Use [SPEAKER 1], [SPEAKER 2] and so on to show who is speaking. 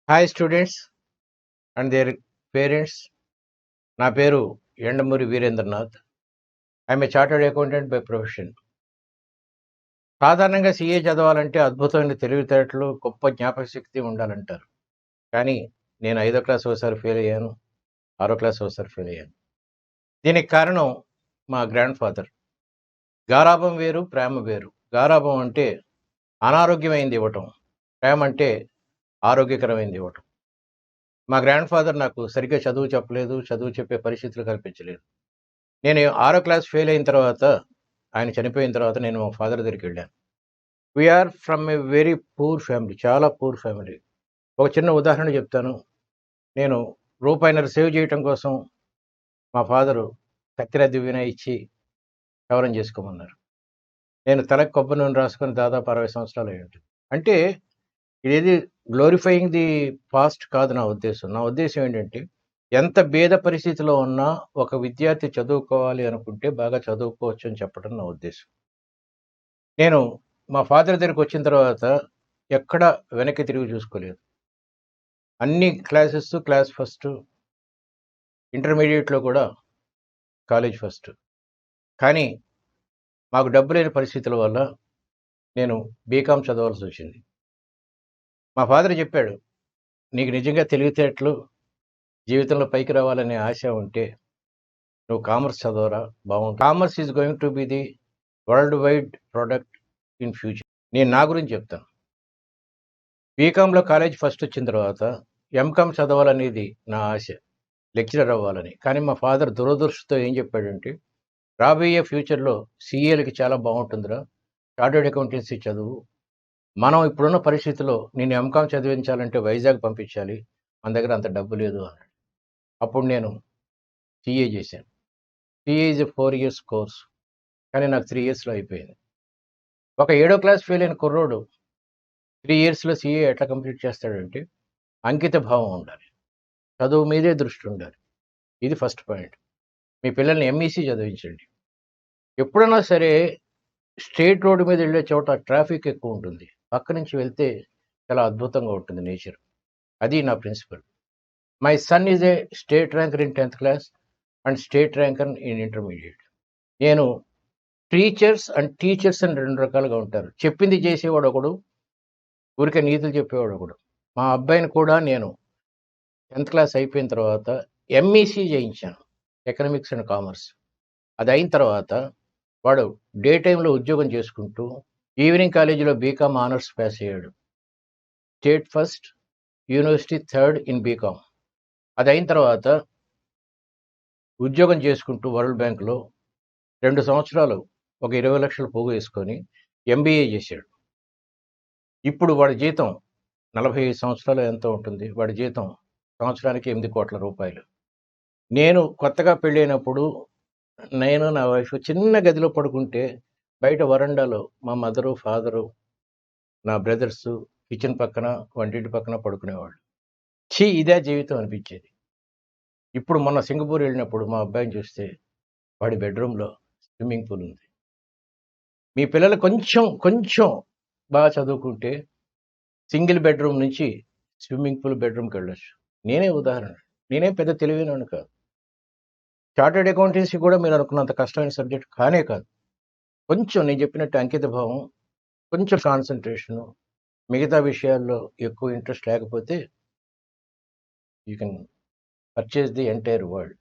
[SPEAKER 1] Hi students and their parents. నా పేరు Yandamuri Veerendranath. I'm a chartered accountant by profession. సాధారణంగా CA చదవాలంటే అద్భుతమైన తెలివితేటలు, గొప్ప జ్ఞాపక శక్తి ఉండాలంటారు. కానీ నేను 5వ క్లాస్ ఒకసారి ఫెయిల్ అయ్యాను, 6వ క్లాస్ ఒకసారి ఫెయిల్ అయ్యాను. దీనికి కారణం మా గ్రాండ్ ఫాదర్. గారాబం వేరు, ప్రేమ వేరు. గారాబం అంటే అనారోగ్యమైంది ఇవ్వటం, ప్రేమ అంటే ఆరోగ్యకరమైనది ఇవ్వటం. మా గ్రాండ్ ఫాదర్ నాకు సరిగ్గా చదువు చెప్పలేదు, చదువు చెప్పే పరిస్థితులు కల్పించలేదు. నేను 6వ క్లాస్ ఫెయిల్ అయిన తర్వాత, ఆయన చనిపోయిన తర్వాత నేను మా ఫాదర్ దగ్గరికి వెళ్ళాను. We are from a very poor family, చాలా పూర్ ఫ్యామిలీ. ఒక చిన్న ఉదాహరణ చెప్తాను. నేను రూపాయిన్నర సేవ్ చేయటం కోసం మా ఫాదరు కత్తెర దివ్వెన ఇచ్చి క్షవరం చేసుకోమన్నారు. నేను తలకు కొబ్బరి నూనె రాసుకొని దాదాపు 60 సంవత్సరాలు అయి ఉంటుంది. అంటే ఇదేది గ్లోరిఫైయింగ్ ది పాస్ట్ కాదు నా ఉద్దేశం. నా ఉద్దేశం ఏంటంటే, ఎంత బీద పరిస్థితిలో ఉన్నా ఒక విద్యార్థి చదువుకోవాలి అనుకుంటే బాగా చదువుకోవచ్చు అని చెప్పడం నా ఉద్దేశం. నేను మా ఫాదర్ దగ్గరికి వచ్చిన తర్వాత ఎక్కడ వెనక్కి తిరిగి చూసుకోలేదు. అన్ని క్లాసెస్ క్లాస్ ఫస్ట్, ఇంటర్మీడియట్‌లో కూడా కాలేజ్ ఫస్ట్. కానీ మాకు డబ్బు లేని పరిస్థితుల వల్ల నేను బీకామ్ చదవాల్సొచ్చింది. మా ఫాదర్ చెప్పాడు, "నీకు నిజంగా తెలివితేటలు, జీవితంలో పైకి రావాలనే ఆశ ఉంటే నువ్వు కామర్స్ చదవరా, బాగుంటుంది. Commerce is going to be the world wide product in future." నేను నా గురించి చెప్తాను. బీకామ్‌లో కాలేజ్ ఫస్ట్ వచ్చిన తర్వాత ఎంకామ్ చదవాలనేది నా ఆశ, లెక్చరర్ అవ్వాలని. కానీ మా ఫాదర్ దురదృష్టంతో ఏం చెప్పాడంటే, రాబోయే ఫ్యూచర్‌లో సీఏలకి చాలా బాగుంటుందిరా, చార్టర్డ్ అకౌంటెన్సీ చదువు. మనం ఇప్పుడున్న పరిస్థితిలో నిన్ను ఎంకామ్ చదివించాలంటే వైజాగ్ పంపించాలి. మన దగ్గర అంత డబ్బు లేదు అన్నాడు. అప్పుడు నేను సీఏ చేశాను. CA is a 4 years course. కానీ నాకు 3 ఇయర్స్‌లో అయిపోయింది. ఒక 7వ క్లాస్ ఫెయిల్ అయిన కుర్రోడు 3 ఇయర్స్‌లో సీఏ ఎట్లా కంప్లీట్ చేస్తాడంటే, అంకిత భావం ఉండాలి. చదువు మీదే దృష్టి ఉండాలి. ఇది ఫస్ట్ పాయింట్. మీ పిల్లల్ని ఎంఈసీ చదివించండి. ఎప్పుడైనా సరే స్ట్రెయిట్ రోడ్ మీద వెళ్ళే చోట ట్రాఫిక్ ఎక్కువ ఉంటుంది. పక్క నుంచి వెళ్తే చాలా అద్భుతంగా ఉంటుంది నేచర్. అది నా principle. My son is a state ranker in 10th class and state ranker in intermediate. నేను టీచర్స్ అని 2 రకాలుగా ఉంటారు. చెప్పింది చేసేవాడు ఒకడు, ఊరికే నీతులు చెప్పేవాడు ఒకడు. మా అబ్బాయిని కూడా నేను 10th క్లాస్ అయిపోయిన తర్వాత ఎంఈసీ చేయించాను, ఎకనామిక్స్ అండ్ కామర్స్. అది అయిన తర్వాత వాడు డే టైంలో ఉద్యోగం చేసుకుంటూ ఈవినింగ్ కాలేజీలో బీకామ్ ఆనర్స్ పాస్ అయ్యాడు. State first, university third in BCom. అది అయిన తర్వాత ఉద్యోగం చేసుకుంటూ వరల్డ్ బ్యాంక్‌లో 2 సంవత్సరాలు ఒక 20 లక్షలు పోగు వేసుకొని ఎంబీఏ చేశాడు. ఇప్పుడు వాడి జీతం 45 సంవత్సరాలు ఎంతో ఉంటుంది. వాడి జీతం సంవత్సరానికి 8,00,00,000 రూపాయలు. నేను కొత్తగా పెళ్ళైనప్పుడు నేను, నా వైఫ్ చిన్న గదిలో పడుకుంటే బయట వరండాలో మా మదరు, ఫాదరు, నా బ్రదర్సు కిచెన్ పక్కన, వంటింటి పక్కన పడుకునేవాళ్ళు. ఛీ! ఇదా జీవితం అనిపించేది. ఇప్పుడు మొన్న సింగపూర్ వెళ్ళినప్పుడు మా అబ్బాయిని చూస్తే వాడి బెడ్‌రూమ్‌లో స్విమ్మింగ్ పూల్ ఉంది. మీ పిల్లలు కొంచెం బాగా చదువుకుంటే సింగిల్ బెడ్‌రూమ్ నుంచి స్విమ్మింగ్ పూల్ బెడ్‌రూమ్‌కెళ్ళొచ్చు. నేనే ఉదాహరణ. నేనేం పెద్ద తెలివైనోడిని కాదు. చార్టర్డ్ అకౌంటెన్సీ కూడా మీరు అనుకున్నంత కష్టమైన సబ్జెక్ట్ కానే కాదు. కొంచెం నేను చెప్పినట్టు అంకిత భావం, కొంచెం కాన్సంట్రేషను, మిగతా విషయాల్లో ఎక్కువ ఇంట్రెస్ట్ లేకపోతే you can purchase the entire world.